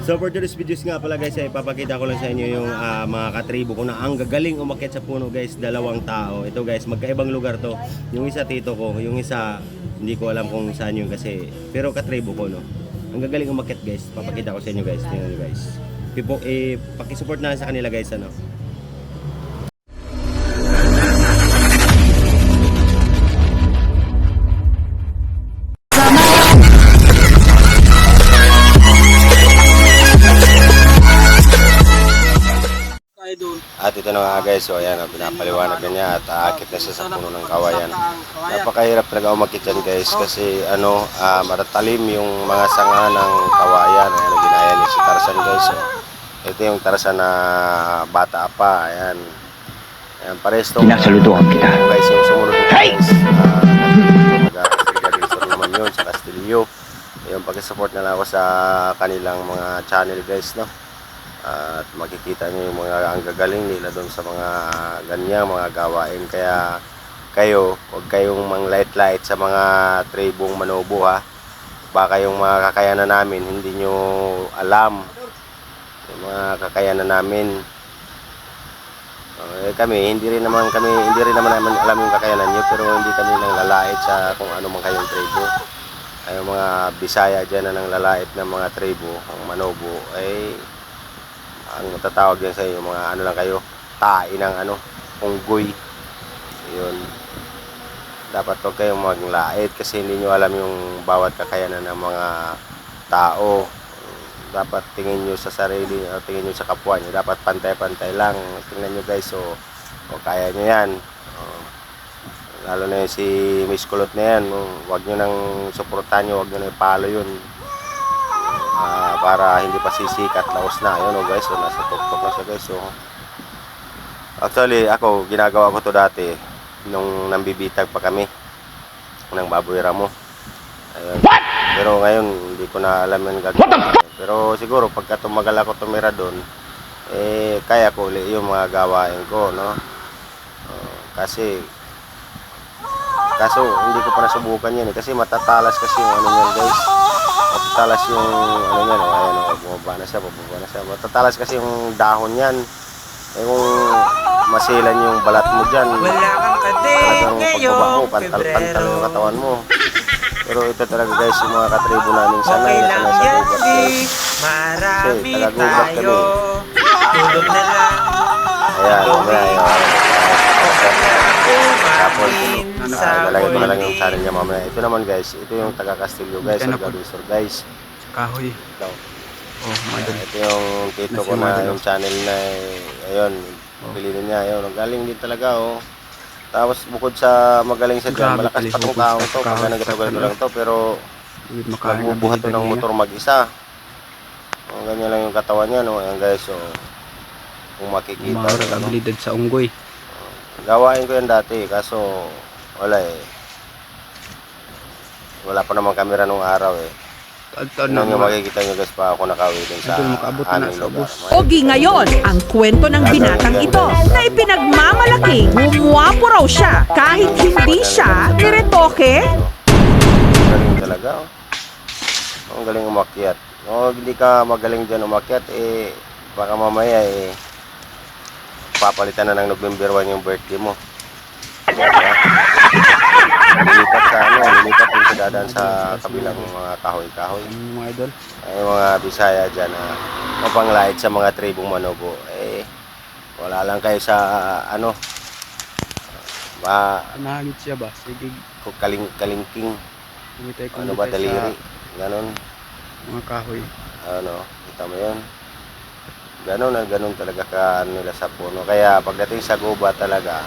So for today's videos nga pala guys, ay ipapakita ko lang sa inyo yung mga katribo ko na ang gagaling umakyat sa puno guys, dalawang tao. Ito guys, magkaibang lugar to. Yung isa tito ko, yung isa hindi ko alam kung saan yun kasi, pero katribo ko no. Ang gagaling umakyat guys, papakita ko sa inyo guys. Tingnan nyo guys. Pakisupport na sa kanila guys ano. At ito na nga guys, so ayan, pinapaliwanag na niya at aakit na siya sa puno ng kawayan. Napakahirap talaga umakit yan guys kasi matatalim yung mga sanga ng kawayan. Ayan, ginaya niya si Tarzan guys. So, ito yung Tarzan na bata pa, ayan. Ayan, pares itong Sinasaludoan kita. Guys, yung sumunod na guys, mag-agaling naman yun sa Castillo. Yung pag-support na lang ako sa kanilang mga channel guys, no? At makikita nyo yung mga ang gagaling nila doon sa mga ganyang mga gawain. Kaya kayo, huwag kayong mang-light-light sa mga tribong Manobo ha. Baka yung mga kakayanan namin hindi nyo alam yung mga kakayanan namin. Hindi rin naman namin alam yung kakayanan nyo, pero hindi kami nang lalait sa kung ano man kayong tribo. Ay mga Bisaya dyan na nang lalait ng mga tribo, ang Manobo ay ang matatawag yan sa inyo, mga ano lang kayo, tae ng unggoy. Yun. Dapat huwag kayong maglait kasi hindi nyo alam yung bawat kakayanan ng mga tao. Dapat tingin nyo sa sarili o tingin nyo sa kapwa nyo. Dapat pantay-pantay lang. Tingnan nyo guys, so kung kaya nyo yan. Lalo na yun si Miss Kulot na yan, huwag nyo nang suportahan nyo, huwag nyo nang ipalo yun. Para hindi pa sisikat, laos na. Ayun guys, so nasa tuktok na siya guys. So actually ako ginagawa ko to dati nung nambibitag pa kami ng baboy ramo. Ayun. Pero ngayon hindi ko na alam yung gagawin. Pero siguro pagka tumagal ako tumira doon, kaya ko ulit yung mga gawain ko, no? Kaso hindi ko pa nasubukan yan kasi matatalas kasi yung yan guys. Matatalas yung yan, bumaba na siya. Matatalas kasi yung dahon yan. Kung masilan yung balat mo dyan, talagang pagbaba mo, pantal-pantal yung katawan mo. Pero ito talaga guys, yung mga katribo namin sanay na sanay sa gubat guys. Kasi taga-gubat kami. Ayan. Tapos lalagay ko na lang yung channel niya mamaya. Ito naman guys, ito yung taga Castillo guys, Organisor guys. Kahoy. Ito yung tito ko na yung channel na ayun, piliin niya. Ayun, galing din talaga Tapos bukod sa magaling sa dyan, malakas pa itong taong to. Pagka nagkatagal lang to, pero magbubuhat to ng motor mag-isa. Ganyan lang yung katawan niya, no? Ayan guys, so kung makikita abilidad sa unggoy. gawain ko yan dati, kaso wala wala pa naman camera nung araw nung makikita nyo guys pa ako nakawin din sa aming lugar. Ogi ngayon ang kwento ng binatang ito na ipinagmamalaki gumuwapo raw siya kahit hindi siya niretoke. Galing talaga ang galing umakyat. Hindi ka magaling dyan umakyat baka mamaya papalitan na ng November 1 yung birthday mo. Lilipat yung dadaan sa kabilang mga kahoy-kahoy. Mga idol. Ay mga Bisaya dyan na mapanglait sa mga tribong Manobo. Wala lang kayo sa Nahagit siya ba? Sige. Kalingking. Daliri. Ganon. Mga kahoy. Kita mo yun. Ganon talaga ka nila sa puno. Kaya pagdating sa gubat talaga,